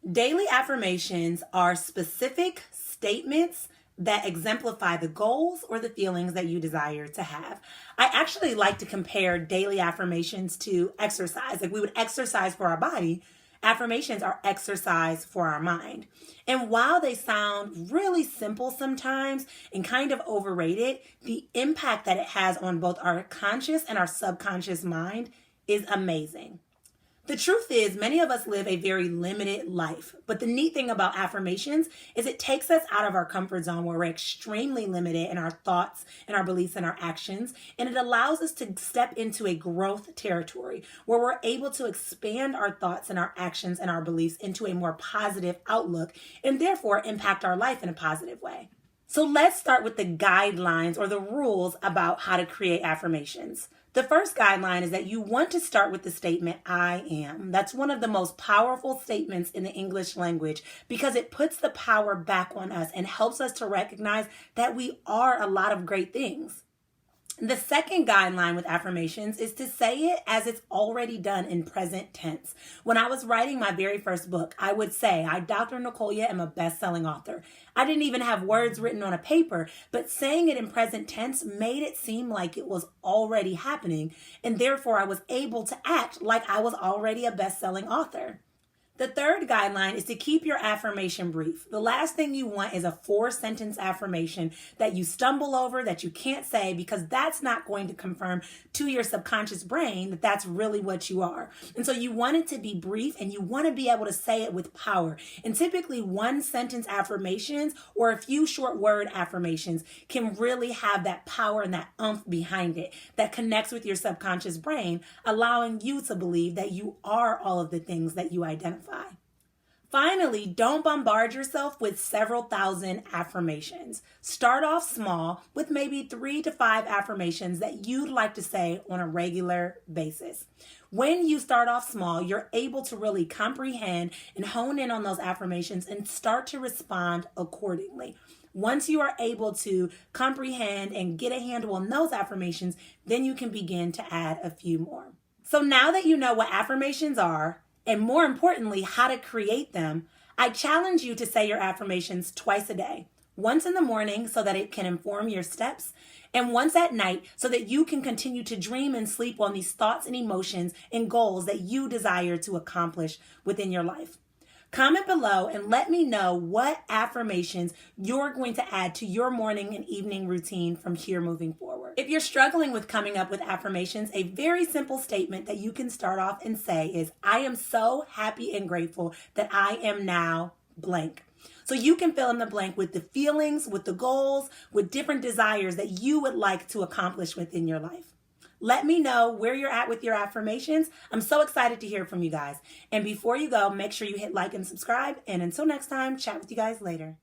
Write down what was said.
Daily affirmations are specific statements that exemplify the goals or the feelings that you desire to have. I actually like to compare daily affirmations to exercise. Like we would exercise for our body, affirmations are exercise for our mind. And while they sound really simple sometimes and kind of overrated, the impact that it has on both our conscious and our subconscious mind is amazing. The truth is, many of us live a very limited life. But the neat thing about affirmations is it takes us out of our comfort zone where we're extremely limited in our thoughts and our beliefs and our actions. And it allows us to step into a growth territory where we're able to expand our thoughts and our actions and our beliefs into a more positive outlook and therefore impact our life in a positive way. So let's start with the guidelines or the rules about how to create affirmations. The first guideline is that you want to start with the statement, I am. That's one of the most powerful statements in the English language because it puts the power back on us and helps us to recognize that we are a lot of great things. The second guideline with affirmations is to say it as it's already done in present tense. When I was writing my very first book, I would say, I, Dr. Nicolia, am a best-selling author. I didn't even have words written on a paper, but saying it in present tense made it seem like it was already happening, and therefore I was able to act like I was already a best-selling author. The third guideline is to keep your affirmation brief. The last thing you want is a 4-sentence affirmation that you stumble over, that you can't say, because that's not going to confirm to your subconscious brain that that's really what you are. And so you want it to be brief and you want to be able to say it with power. And typically 1-sentence affirmations or a few short word affirmations can really have that power and that oomph behind it that connects with your subconscious brain, allowing you to believe that you are all of the things that you identify. Finally, don't bombard yourself with several thousand affirmations. Start off small with maybe 3 to 5 affirmations that you'd like to say on a regular basis. When you start off small, you're able to really comprehend and hone in on those affirmations and start to respond accordingly. Once you are able to comprehend and get a handle on those affirmations, then you can begin to add a few more. So now that you know what affirmations are, and more importantly, how to create them, I challenge you to say your affirmations twice a day. Once in the morning so that it can inform your steps, and once at night so that you can continue to dream and sleep on these thoughts and emotions and goals that you desire to accomplish within your life. Comment below and let me know what affirmations you're going to add to your morning and evening routine from here moving forward. If you're struggling with coming up with affirmations, a very simple statement that you can start off and say is, I am so happy and grateful that I am now blank. So you can fill in the blank with the feelings, with the goals, with different desires that you would like to accomplish within your life. Let me know where you're at with your affirmations. I'm so excited to hear from you guys. And before you go, make sure you hit like and subscribe. And until next time, chat with you guys later.